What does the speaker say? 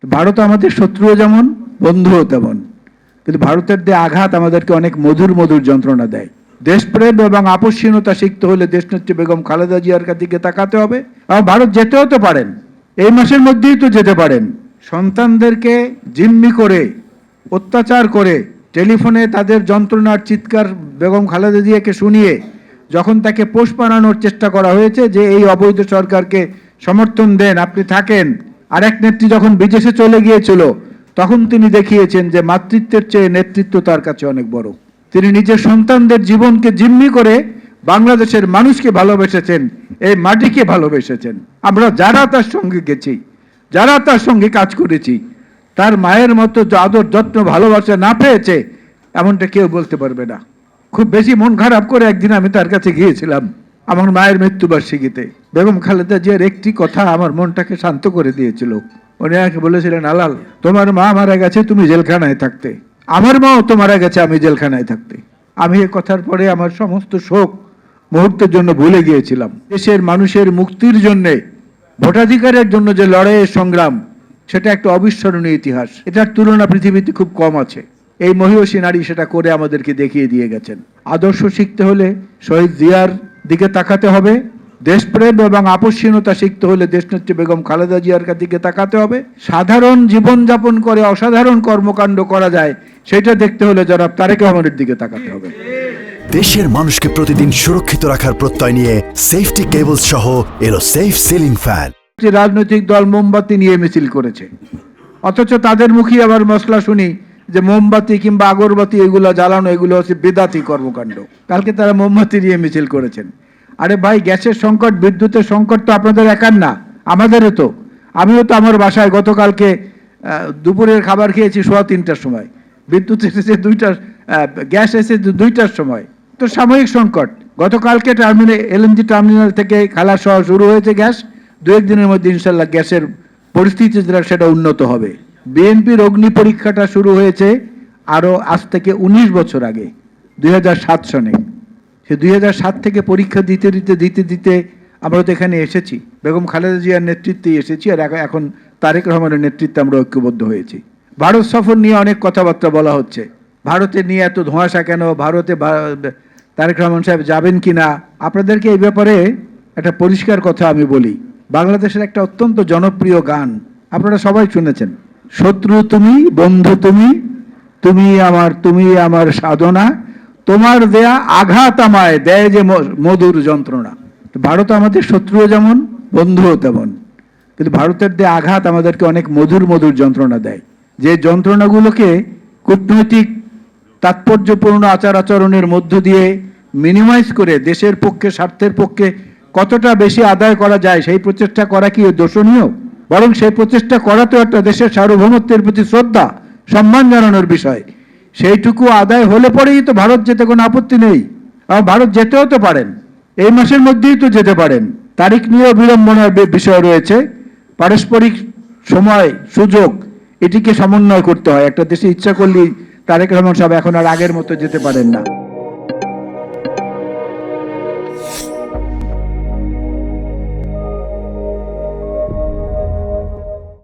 ভারত আমাদের শত্রুও যেমন বন্ধুও তেমন, কিন্তু ভারতের যে আঘাত আমাদেরকে অনেক মধুর মধুর যন্ত্রণা দেয়। দেশপ্রেম এবং আপসহীনতা শিখতে হলে দেশনেত্রী বেগম খালেদা জিয়ার দিকে তাকাতে হবে। আর ভারত যেতেও তো পারেন, এই মাসের মধ্যেই তো যেতে পারেন। সন্তানদেরকে জিম্মি করে অত্যাচার করে টেলিফোনে তাদের যন্ত্রণার চিৎকার বেগম খালেদা জিয়াকে শুনিয়ে যখন তাকে পোষ মানানোর চেষ্টা করা হয়েছে যে এই অবৈধ সরকারকে সমর্থন দেন, আপনি থাকেন, আরেক নেত্রী যখন বিদেশে চলে গিয়েছিল তখন তিনি দেখিয়েছেন যে মাতৃত্বের চেয়ে নেতৃত্ব তার কাছে অনেক বড়। তিনি নিজের সন্তানদের জীবনকে জিম্মি করে বাংলাদেশের মানুষকে ভালোবেসেছেন, এই মাটিকে ভালোবেসেছেন। আমরা যারা তার সঙ্গে গেছি, যারা তার সঙ্গে কাজ করেছি, তার মায়ের মতো আদর যত্ন ভালোবাসা না পেয়েছে এমনটা কেউ বলতে পারবে না। খুব বেশি মন খারাপ করে একদিন আমি তার কাছে গিয়েছিলাম আমার মায়ের মৃত্যুবার্ষিকীতে। বেগম খালেদা জিয়ার একটি কথা আমার মনটাকে শান্ত করে দিয়েছিল। উনি আমাকে বলেছিলেন, আলাল, তোমার মা মারা গেছে তুমি জেলখানায় থাকতে, আমার মাও তো মারা গেছে আমি জেলখানায় থাকতে। আমি এ কথার পরে আমার সমস্ত শোক মুহূর্তের জন্য ভুলে গিয়েছিলাম। দেশের মানুষের মুক্তির জন্যে, ভোটাধিকারের জন্য যে লড়াইয়ের সংগ্রাম, সেটা একটা অবিস্মরণীয় ইতিহাস। এটার তুলনা পৃথিবীতে খুব কম আছে। এই মহিয়সী নারী সেটা করে আমাদেরকে দেখিয়ে দিয়ে গেছেন। আদর্শ শিখতে হলে শহীদ জিয়ার দিকে তাকাতে হবে, দেশপ্রেম এবং আপসহীনতা শিখতে হলে দেশনেত্রী বেগম খালেদা জিয়ার দিকে তাকাতে হবে। সাধারণ জীবনযাপন করে অসাধারণ কর্মকাণ্ড করা যায় সেটা দেখতে হলে জনাব তারেক রহমানের দিকে তাকাতে হবে। দেশের মানুষকে প্রতিদিন সুরক্ষিত রাখার প্রত্যয় নিয়ে সেফটি কেবলস সহ এলো সেফ সিলিং ফ্যান। রাজনৈতিক দল মোমবাতি নিয়ে মিছিল করেছে, অথচ তাদের মুখে আবার মশলা শুনি যে মোমবাতি কিংবা আগরবাতি এগুলো জ্বালানো এগুলো হচ্ছে বেদাতি কর্মকাণ্ড। কালকে তারা মোমবাতি নিয়ে মিছিল করেছেন। আরে ভাই, গ্যাসের সংকট, বিদ্যুতের সংকট তো আপনাদের একার না, আমাদেরও তো। আমিও তো আমার বাসায় গতকালকে দুপুরের খাবার খেয়েছি 3:15টার সময়, বিদ্যুৎ এসেছে 2টার, গ্যাস এসেছে 2টার সময়। তো সাময়িক সংকট। গতকালকে এলএনজি টার্মিনাল থেকে খালাস হওয়া শুরু হয়েছে গ্যাস। 2-1 দিনের মধ্যে ইনশাল্লাহ গ্যাসের পরিস্থিতি যেটা সেটা উন্নত হবে। বিএনপির অগ্নি পরীক্ষাটা শুরু হয়েছে আরও আজ থেকে 19 বছর আগে, 2007 সনে। সে 2007 থেকে পরীক্ষা দিতে দিতে দিতে দিতে আমরা তো এখানে এসেছি, বেগম খালেদা জিয়ার নেতৃত্বেই এসেছি, আর এখন তারেক রহমানের নেতৃত্বে আমরা ঐক্যবদ্ধ হয়েছি। ভারত সফর নিয়ে অনেক কথাবার্তা বলা হচ্ছে, ভারতে নিয়ে এত ধোঁয়াশা কেন, ভারতে তারেক রহমান সাহেব যাবেন কি না। আপনাদেরকে এই ব্যাপারে একটা পরিষ্কার কথা আমি বলি। বাংলাদেশের একটা অত্যন্ত জনপ্রিয় গান আপনারা সবাই শুনেছেন, শত্রু তুমি বন্ধু তুমি, তুমি আমার সাধনা, তোমার দেয়া আঘাত আমায় দেয় যে মধুর যন্ত্রণা। ভারত আমাদের শত্রুও যেমন বন্ধুও তেমন, কিন্তু ভারতের যে আঘাত আমাদেরকে অনেক মধুর মধুর যন্ত্রণা দেয়। যে যন্ত্রণাগুলোকে কূটনৈতিক তাৎপর্যপূর্ণ আচার আচরণের মধ্য দিয়ে মিনিমাইজ করে দেশের পক্ষে, স্বার্থের পক্ষে কতটা বেশি আদায় করা যায় সেই প্রচেষ্টা করা কি দোষণীয়? বরং সেই প্রচেষ্টা করা তো একটা দেশের সার্বভৌমত্বের প্রতি শ্রদ্ধা সম্মান জানানোর বিষয়। সেইটুকু আদায় হলে পরেই তো ভারত যেতে কোনো আপত্তি নেই। আর ভারত যেতেও তো পারেন, এই মাসের মধ্যেই তো যেতে পারেন। তারিখ নিয়েও বিড়ম্বনার বিষয় রয়েছে। পারস্পরিক সময় সুযোগ এটিকে সমন্বয় করতে হয়। একটা দেশে ইচ্ছা করলেই তারেক রহমান সাহেব এখন আর আগের মতো যেতে পারেন না।